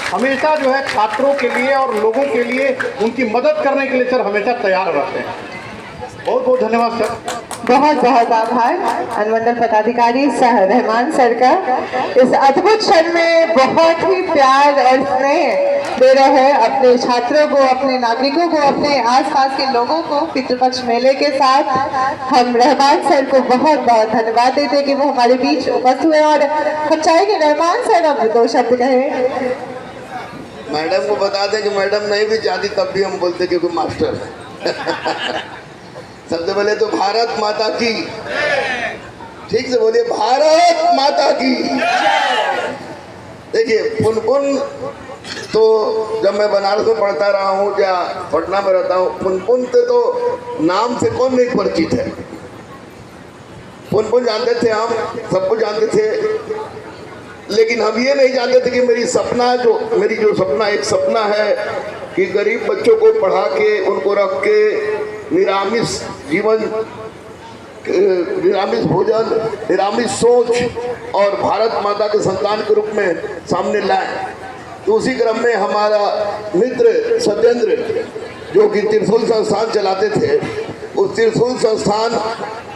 हमेशा जो है छात्रों के लिए और लोगों के लिए उनकी मदद करने के लिए सर हमेशा तैयार रहते हैं। बहुत बहुत धन्यवाद सर। बहुत बहुत आभार अनुमंडल पदाधिकारी सह रहमान सर का इस अद्भुत क्षण में बहुत ही प्यार और स्नेह दे रहे हैं अपने छात्रों को, अपने नागरिकों को, अपने आसपास के लोगों को पितृपक्ष मेले के साथ। हम रहमान सर को बहुत बहुत धन्यवाद देते हैं कि वो हमारे बीच उपस्थित हुए और हम चाहेंगे रहमान सर अब 2 शब्द कहें। मैडम को बता दें कि मैडम नहीं भी चाहती तब भी हम बोलते क्योंकि मास्टर है। सबसे पहले तो भारत माता की, ठीक से बोलिए, भारत माता की। देखिए पुनपुन तो जब मैं बनारस में पढ़ता रहा हूँ या पटना में रहता हूँ, पुनपुन से तो नाम से कौन नहीं परिचित है। पुनपुन जानते थे हम, सब कुछ जानते थे, लेकिन हम ये नहीं जानते थे कि मेरी जो सपना एक सपना है कि गरीब बच्चों को पढ़ा के उनको रख के निरामिष जीवन, निरामिष भोजन, निरामिष सोच और भारत माता के संतान के रूप में सामने लाए। तो उसी क्रम में हमारा मित्र सत्येंद्र जो कि त्रिशूल संस्थान चलाते थे, उस त्रिशूल संस्थान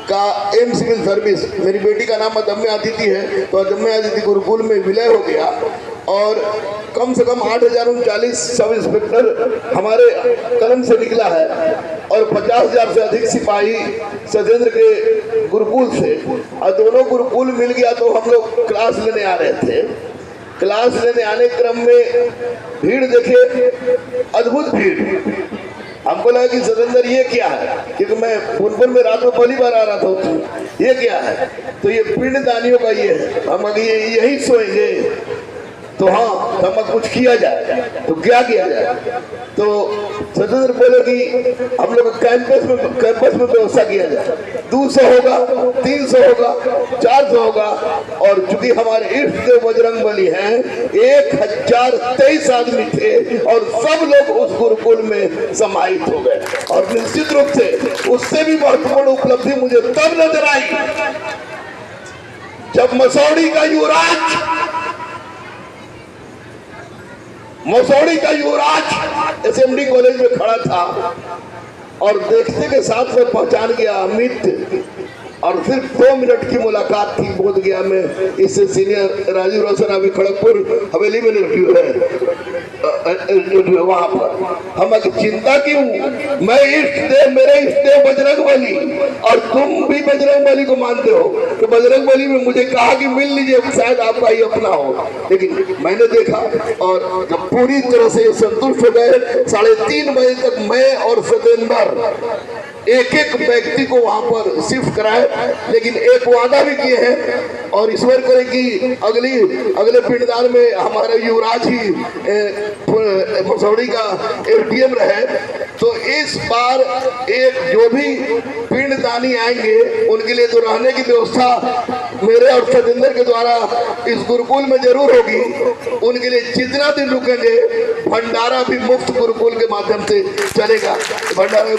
का एम सिविल सर्विस, मेरी बेटी का नाम अदम्य अदिति है, तो अदम्य अदिति गुरुकुल में विलय हो गया और कम से कम 8039 सब इंस्पेक्टर हमारे कलम से निकला है और 50,000 से अधिक सिपाही सत्येंद्र के गुरुकुल से। और दोनों गुरुकुल मिल गया तो हम लोग क्लास लेने आ रहे थे। क्लास लेने आने क्रम में भीड़ देखे, अद्भुत भीड़। हमको लगा कि सत्येंद्र ये क्या है, क्योंकि मैं पुनपुन में रात में पहली बार आ रहा था, ये क्या है, तो ये पिंड दानियों का ये है, हम यही सोएंगे। तो हाँ, तो कुछ किया जाए, तो क्या किया जाए, तो सत्येंद्र बोले कि हम लोग कैंपस में व्यवस्था किया जाए। 200 होगा, 300 होगा, 400 होगा। और चूंकि हमारे इष्ट देव बजरंग बली हैं, 1023 आदमी थे और सब लोग उस गुरुकुल में समाहित हो गए। और निश्चित रूप से उससे भी महत्वपूर्ण उपलब्धि मुझे तब नजर आई जब मसौड़ी का युवराज एसएमडी कॉलेज में खड़ा था और देखते के साथ में पहचान गया अमित, और सिर्फ 2 मिनट की मुलाकात थी। बोध गया मैं इससे सीनियर राजीव रोशन अभी खड़गपुर हवेली में रिलेटिव है, वहां पर हम चिंता क्यों, मैं मेरे इष्ट देव बजरंग बली और तुम भी बजरंग बली को मानते हो, तो बजरंग बली में मुझे कहा कि मिल लीजिए, शायद आपका ही अपना हो। लेकिन मैंने देखा और जब पूरी तरह से संतुष्ट हो गए, 3:30 बजे तक मैं और सत्येंद्र एक व्यक्ति को वहां पर शिफ्ट कराए, लेकिन एक वादा भी किए हैं और ईश्वर करे कि अगले पिंडदान में हमारे युवराज ही मसौड़ी का एडीएम रहे। तो इस बार जो भी पिंडदानी आएंगे उनके लिए तो रहने की व्यवस्था मेरे और सत्येंद्र के द्वारा इस गुरुकुल में जरूर होगी। उनके लिए जितना दिन रुकेंगे भंडारा भी मुफ्त गुरुकुल के माध्यम से चलेगा। भंडारा